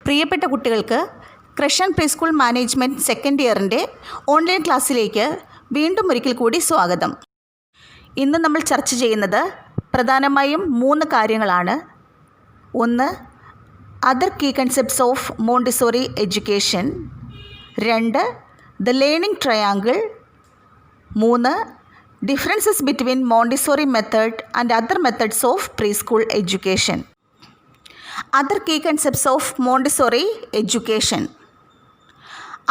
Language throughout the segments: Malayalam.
പ്രിയപ്പെട്ട കുട്ടികൾക്ക് ക്രഷൻ പ്രീ സ്കൂൾ മാനേജ്മെൻറ്റ് സെക്കൻഡ് ഇയറിൻ്റെ ഓൺലൈൻ ക്ലാസ്സിലേക്ക് വീണ്ടും ഒരിക്കൽ കൂടി സ്വാഗതം. ഇന്ന് നമ്മൾ ചർച്ച ചെയ്യുന്നത് പ്രധാനമായും 3 കാര്യങ്ങളാണ്. 1. Other key concepts of Montessori education. 2. The learning triangle. 3. Differences between Montessori method and other methods of preschool education. Other key concepts of Montessori education.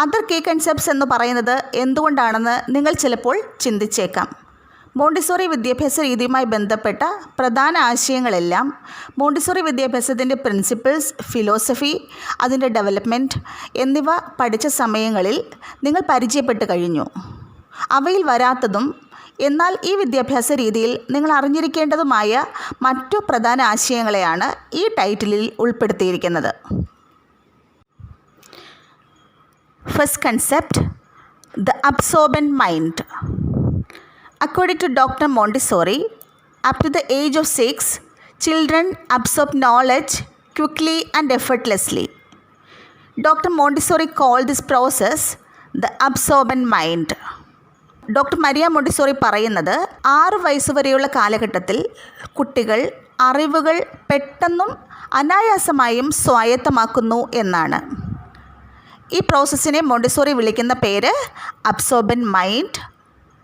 Other key concepts എന്ന് പറയുന്നത് എന്തുകൊണ്ടാണെന്ന് നിങ്ങൾ ചിലപ്പോൾ ചിന്തിച്ചേക്കാം. മോണ്ടിസോറി വിദ്യാഭ്യാസ രീതിയുമായി ബന്ധപ്പെട്ട പ്രധാന ആശയങ്ങളെല്ലാം മോണ്ടിസോറി വിദ്യാഭ്യാസത്തിൻ്റെ പ്രിൻസിപ്പിൾസ്, ഫിലോസഫി, അതിൻ്റെ ഡെവലപ്മെൻറ്റ് എന്നിവ പഠിച്ച സമയങ്ങളിൽ നിങ്ങൾ പരിചയപ്പെട്ട് കഴിഞ്ഞു. അവയിൽ വരാത്തതും എന്നാൽ ഈ വിദ്യാഭ്യാസ രീതിയിൽ നിങ്ങൾ അറിഞ്ഞിരിക്കേണ്ടതുമായ മറ്റു പ്രധാന ആശയങ്ങളെയാണ് ഈ ടൈറ്റിലിൽ ഉൾപ്പെടുത്തിയിരിക്കുന്നത്. First concept, the absorbent mind. According to Dr. Montessori, up to the age of 6, children absorb knowledge quickly and effortlessly. Dr. Montessori called this process the absorbent mind. Doctor Maria Montessori പറയുന്നത് 6 വയസ്സ് വരെയുള്ള കാലഘട്ടത്തിൽ കുട്ടികൾ അറിവുകൾ പെട്ടെന്നും അനായാസമായും സ്വായത്തമാക്കുന്നു എന്നാണ്. ഈ പ്രോസസ്സിനെ മോണ്ടിസോറി വിളിക്കുന്ന പേര് അബ്സോർബൻറ്റ് മൈൻഡ്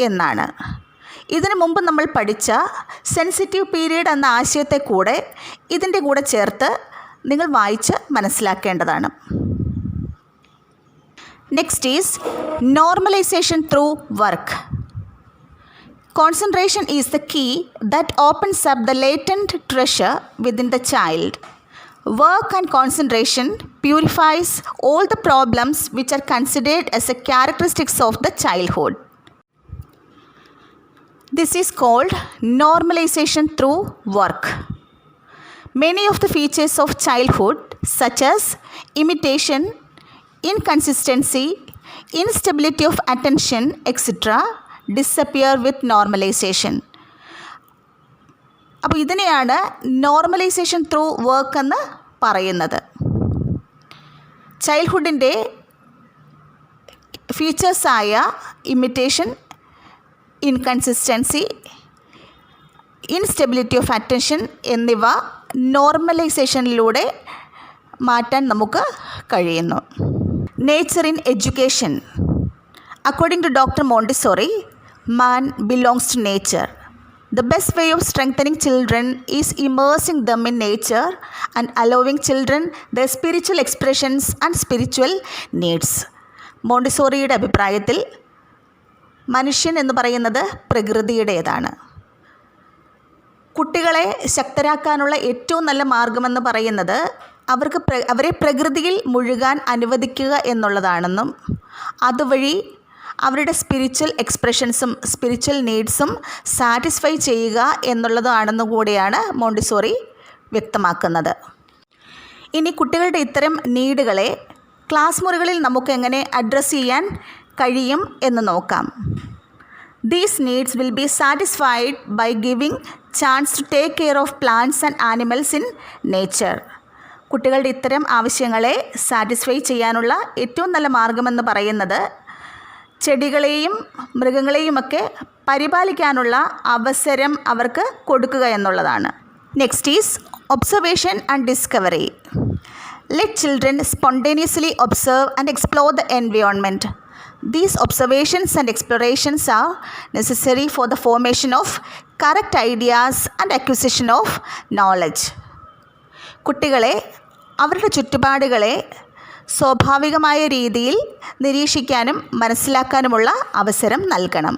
എന്നാണ്. ഇതിനു മുമ്പ് നമ്മൾ പഠിച്ച സെൻസിറ്റീവ് പീരീഡ് എന്ന ആശയത്തെ കൂടെ ഇതിൻ്റെ കൂടെ ചേർത്ത് നിങ്ങൾ വായിച്ച് മനസ്സിലാക്കേണ്ടതാണ്. Next is normalization through work. Concentration is the key that opens up the latent treasure within the child. Work and concentration purifies all the problems which are considered as a characteristics of the childhood. This is called normalization through work. Many of the features of childhood, such as imitation, inconsistency, instability of attention, etc., disappear with normalization. അപ്പോൾ ഇതിനെയാണ് നോർമലൈസേഷൻ ത്രൂ വർക്ക് എന്ന് പറയുന്നത്. ചൈൽഡ്ഹുഡിൻ്റെ ഫീച്ചേഴ്സായ imitation, inconsistency, instability of attention എന്നിവ നോർമലൈസേഷനിലൂടെ മാറ്റാൻ നമുക്ക് കഴിയുന്നു. Nature in education. According to Dr. Montessori, man belongs to nature. The best way of strengthening children is immersing them in nature and allowing children their spiritual expressions and spiritual needs. മോണ്ടിസോറിയുടെ അഭിപ്രായത്തിൽ മനുഷ്യൻ എന്ന് പറയുന്നത് പ്രകൃതിയുടേതാണ്. കുട്ടികളെ ശക്തരാക്കാനുള്ള ഏറ്റവും നല്ല മാർഗമെന്ന് പറയുന്നത് അവരെ പ്രകൃതിയിൽ മുഴുകാൻ അനുവദിക്കുക എന്നുള്ളതാണെന്നും അതുവഴി അവരുടെ സ്പിരിച്വൽ എക്സ്പ്രഷൻസും സ്പിരിച്വൽ നീഡ്സും സാറ്റിസ്ഫൈ ചെയ്യുക എന്നുള്ളതാണെന്നും കൂടിയാണ് മോണ്ടിസോറി വ്യക്തമാക്കുന്നത്. ഇനി കുട്ടികളുടെ ഇത്തരം നീഡുകളെ ക്ലാസ് മുറികളിൽ നമുക്ക് എങ്ങനെ അഡ്രസ്സ് ചെയ്യാൻ കഴിയും എന്ന് നോക്കാം. These needs will be satisfied by giving chance to take care of plants and animals in nature. കുട്ടികളുടെ ഇത്തരം ആവശ്യങ്ങളെ സാറ്റിസ്ഫൈ ചെയ്യാനുള്ള ഏറ്റവും നല്ല മാർഗമെന്ന് പറയുന്നത് ചെടികളെയും മൃഗങ്ങളെയുമൊക്കെ പരിപാലിക്കാനുള്ള അവസരം അവർക്ക് കൊടുക്കുക എന്നുള്ളതാണ്. Next is observation and discovery. Let children spontaneously observe and explore the environment. These observations and explorations are necessary for the formation of correct ideas and acquisition of knowledge. കുട്ടികളെ അവരുടെ ചുറ്റുപാടുകളെ സ്വാഭാവികമായ രീതിയിൽ നിരീക്ഷിക്കാനും മനസ്സിലാക്കാനുമുള്ള അവസരം നൽകണം.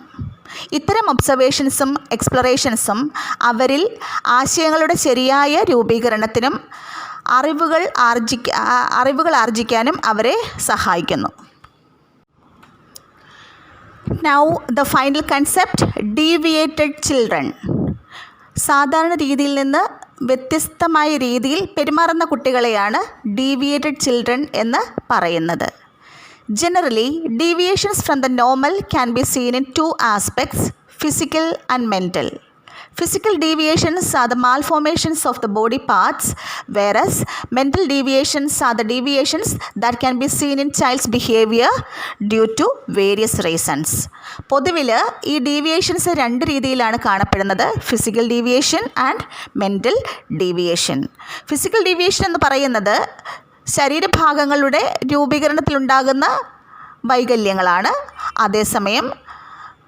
ഇത്തരം ഒബ്സർവേഷൻസും എക്സ്പ്ലോറേഷൻസും അവരിൽ ആശയങ്ങളുടെ ശരിയായ രൂപീകരണത്തിനും അറിവുകൾ ആർജിക്കാനും അവരെ സഹായിക്കുന്നു. Now the final concept, deviated children. സാധാരണ രീതിയിൽ നിന്ന് വ്യത്യസ്തമായ രീതിയിൽ പെരുമാറുന്ന കുട്ടികളെയാണ് ഡീവിയേറ്റഡ് ചിൽഡ്രൻ എന്ന് പറയുന്നത്. Generally deviations from the normal can be seen in 2 aspects, physical and mental. Physical deviations are the malformations of the body parts, whereas mental deviations are the deviations that can be seen in child's behavior due to various reasons. പൊതുവിൽ ഈ ഡീവിയേഷൻസ് രണ്ട് രീതിയിലാണ് കാണപ്പെടുന്നത്, physical deviation and mental deviation. Physical deviation എന്ന് പറയുന്നത് ശരീരഭാഗങ്ങളുടെ രൂപീകരണത്തിലുണ്ടാകുന്ന വൈകല്യങ്ങളാണ്. അതേസമയം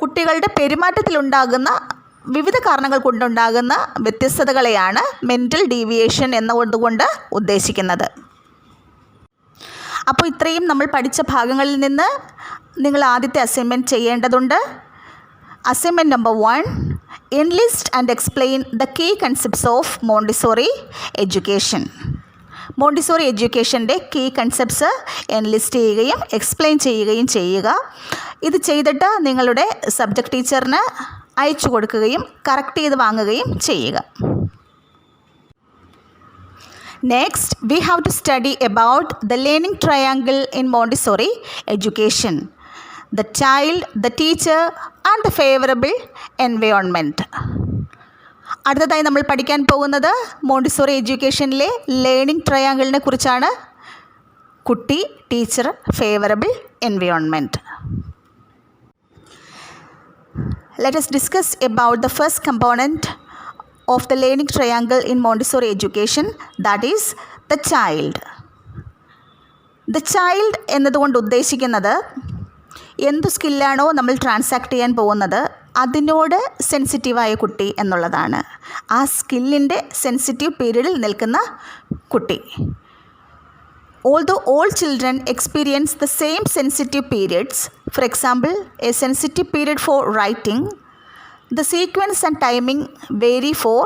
കുട്ടികളുടെ പെരുമാറ്റത്തിലുണ്ടാകുന്ന വിവിധ കാരണങ്ങൾ കൊണ്ടുണ്ടാകുന്ന വ്യത്യസ്തതകളെയാണ് മെൻ്റൽ ഡീവിയേഷൻ എന്നതുകൊണ്ട് ഉദ്ദേശിക്കുന്നത്. അപ്പോൾ ഇത്രയും നമ്മൾ പഠിച്ച ഭാഗങ്ങളിൽ നിന്ന് നിങ്ങൾ ആദ്യത്തെ അസൈൻമെൻറ്റ് ചെയ്യേണ്ടതുണ്ട്. Assignment number 1, enlist and explain the key concepts of Montessori education. Montessori എഡ്യൂക്കേഷൻ്റെ കീ കൺസെപ്റ്റ്സ് എൻലിസ്റ്റ് ചെയ്യുകയും എക്സ്പ്ലെയിൻ ചെയ്യുകയും ചെയ്യുക. ഇത് ചെയ്തിട്ട് നിങ്ങളുടെ സബ്ജക്റ്റ് ടീച്ചറിന് അയച്ചു കൊടുക്കുകയും കറക്റ്റ് ചെയ്ത് വാങ്ങുകയും ചെയ്യുക. Next we have to study about the learning triangle in Montessori education, the child, the teacher and the favourable environment. അടുത്തതായി നമ്മൾ പഠിക്കാൻ പോകുന്നത് മോണ്ടിസോറി എഡ്യൂക്കേഷനിലെ ലേണിംഗ് ട്രയാങ്കിളിനെ കുറിച്ചാണ്. കുട്ടി, teacher, favourable environment. Let us discuss about the first component of the learning triangle in Montessori education, that is the child. The child എന്നതുകൊണ്ട് ഉദ്ദേശിക്കുന്നത് എന്തു സ്കില്ലാണോ നമ്മൾ ട്രാൻസാക്ട് ചെയ്യാൻ പോകുന്നത് അതിനോട് സെൻസിറ്റീവായ കുട്ടി എന്നുള്ളതാണ്. ആ സ്കില്ലിൻ്റെ സെൻസിറ്റീവ് പീരീഡിൽ നിൽക്കുന്ന കുട്ടി. Although all children experience the same sensitive periods, for example, a sensitive period for writing, the sequence and timing vary for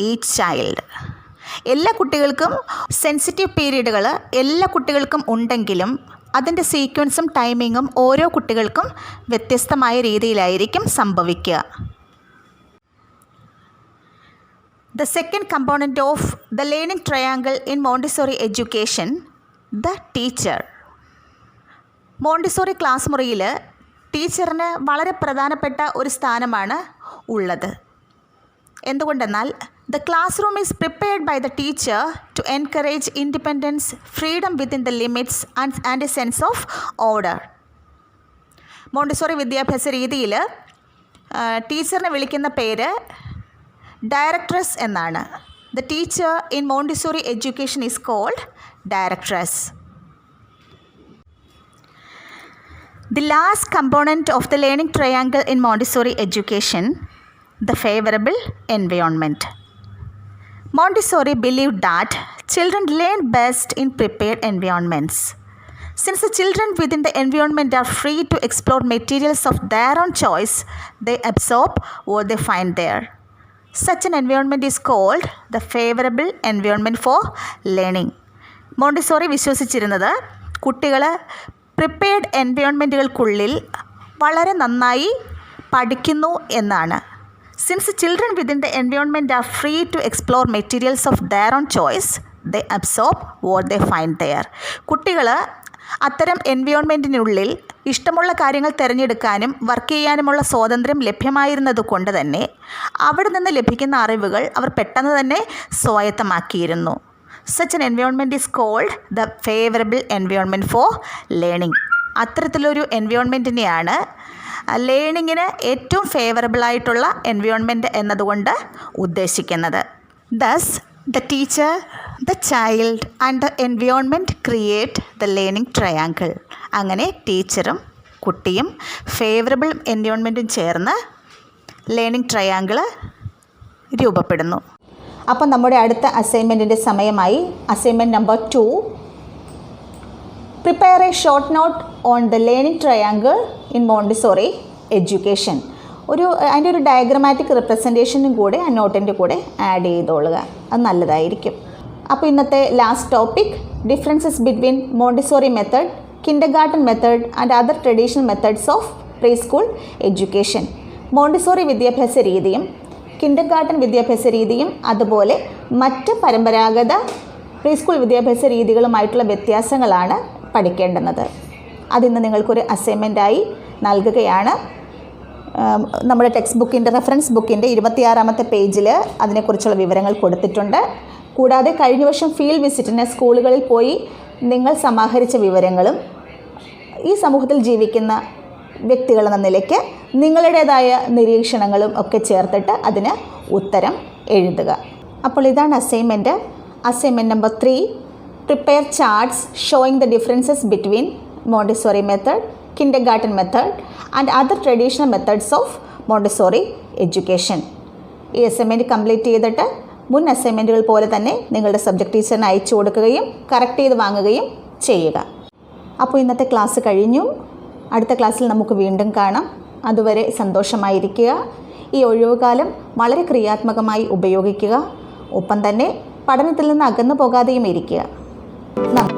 each child. എല്ലാ കുട്ടികൾക്കും സെൻസിറ്റീവ് പീരീഡുകൾ എല്ലാ കുട്ടികൾക്കും ഉണ്ടെങ്കിലും അതിൻ്റെ സീക്വൻസും ടൈമിങ്ങും ഓരോ കുട്ടികൾക്കും വ്യത്യസ്തമായ രീതിയിലായിരിക്കും സംഭവിക്കുക. The second component of the learning triangle in Montessori education, the teacher. Montessori class മുറിയിൽ ടീച്ചറിന് വളരെ പ്രധാനപ്പെട്ട ഒരു സ്ഥാനമാണ് ഉള്ളത്. എന്തുകൊണ്ടെന്നാൽ the classroom is prepared by the teacher to encourage independence, freedom within the limits and a sense of order. Montessori വിദ്യാഭ്യാസ രീതിയിൽ ടീച്ചറിനെ വിളിക്കുന്ന പേര് ഡയറക്ട്രസ് എന്നാണ്. The teacher in Montessori education is called directress. The last component of the learning triangle in Montessori education, the favorable environment. Montessori believed that children learn best in prepared environments. Since the children within the environment are free to explore materials of their own choice, they absorb what they find there. Such an environment is called the favorable environment for learning. Montessori വിശ്വസിച്ചിരുന്നത് കുട്ടികൾ പ്രിപ്പയർഡ് എൻവയോൺമെൻറ്റുകൾക്കുള്ളിൽ വളരെ നന്നായി പഠിക്കുന്നു എന്നാണ്. Since children within the environment are free to explore materials of their own choice, they absorb what they find there. കുട്ടികൾ അത്തരം എൻവയോൺമെൻറ്റിനുള്ളിൽ ഇഷ്ടമുള്ള കാര്യങ്ങൾ തിരഞ്ഞെടുക്കാനും വർക്ക് ചെയ്യാനുമുള്ള സ്വാതന്ത്ര്യം ലഭ്യമായിരുന്നത് കൊണ്ട് തന്നെ അവിടെ നിന്ന് ലഭിക്കുന്ന അറിവുകൾ അവർ പെട്ടെന്ന് തന്നെ സ്വായത്തമാക്കിയിരുന്നു. Such an environment is called the favorable environment for learning. അത്തരത്തിലൊരു എൻവയോൺമെൻറ്റിനെയാണ് ലേണിങ്ങിന് ഏറ്റവും ഫേവറബിളായിട്ടുള്ള എൻവയോൺമെൻറ്റ് എന്നതുകൊണ്ട് ഉദ്ദേശിക്കുന്നത്. Thus, the teacher, the child and the environment create the learning triangle. അങ്ങനെ ടീച്ചറും കുട്ടിയും ഫേവറബിൾ എൻവയോൺമെൻറ്റും ചേർന്ന് ലേണിംഗ് ട്രയാങ്കിൾ രൂപപ്പെടുന്നു. അപ്പം നമ്മുടെ അടുത്ത അസൈൻമെൻറ്റിൻ്റെ സമയമായി. Assignment number 2, prepare A short note on the learning triangle in Montessori education. അതിൻ്റെ ഒരു ഡയഗ്രമാറ്റിക് റിപ്രസെൻറ്റേഷനും കൂടെ ആ നോട്ടിൻ്റെ കൂടെ ആഡ് ചെയ്തോളുക, അത് നല്ലതായിരിക്കും. അപ്പോൾ ഇന്നത്തെ last topic, differences between Montessori method, kindergarten method and other traditional methods of preschool education. Montessori വിദ്യാഭ്യാസ രീതിയും കിൻഡർഗാർട്ടൻ വിദ്യാഭ്യാസ രീതിയും അതുപോലെ മറ്റ് പരമ്പരാഗത പ്രീ സ്കൂൾ വിദ്യാഭ്യാസ രീതികളുമായിട്ടുള്ള വ്യത്യാസങ്ങളാണ് പഠിക്കേണ്ടുന്നത്. അതിന്ന് നിങ്ങൾക്കൊരു അസൈൻമെൻറ്റായി നൽകുകയാണ്. നമ്മുടെ ടെക്സ്റ്റ് ബുക്കിൻ്റെ റെഫറൻസ് ബുക്കിൻ്റെ 26-ാമത്തെ പേജിൽ അതിനെക്കുറിച്ചുള്ള വിവരങ്ങൾ കൊടുത്തിട്ടുണ്ട്. കൂടാതെ കഴിഞ്ഞ വർഷം ഫീൽഡ് വിസിറ്റിന് സ്കൂളുകളിൽ പോയി നിങ്ങൾ സമാഹരിച്ച വിവരങ്ങളും ഈ സമൂഹത്തിൽ ജീവിക്കുന്ന വ്യക്തികളെന്ന നിലയ്ക്ക് നിങ്ങളുടേതായ നിരീക്ഷണങ്ങളും ഒക്കെ ചേർത്തിട്ട് അതിന് ഉത്തരം എഴുതുക. അപ്പോൾ ഇതാണ് assignment. Assignment number 3, prepare charts showing the differences between Montessori method, kindergarten method and other traditional methods of Montessori education. ഈ അസൈൻമെൻറ്റ് കംപ്ലീറ്റ് ചെയ്തിട്ട് മുൻ അസൈൻമെൻറ്റുകൾ പോലെ തന്നെ നിങ്ങളുടെ സബ്ജക്ട് ടീച്ചറിന് അയച്ചു കൊടുക്കുകയും കറക്റ്റ് ചെയ്ത് വാങ്ങുകയും ചെയ്യുക. അപ്പോൾ ഇന്നത്തെ ക്ലാസ് കഴിഞ്ഞു. അടുത്ത ക്ലാസ്സിൽ നമുക്ക് വീണ്ടും കാണാം. അതുവരെ സന്തോഷമായിരിക്കുക. ഈ ഒഴിവുകാലം വളരെ ക്രിയാത്മകമായി ഉപയോഗിക്കുക. ഒപ്പം തന്നെ പഠനത്തിൽ നിന്ന് അകന്നു പോകാതെയും ഇരിക്കുക. നന്ദി.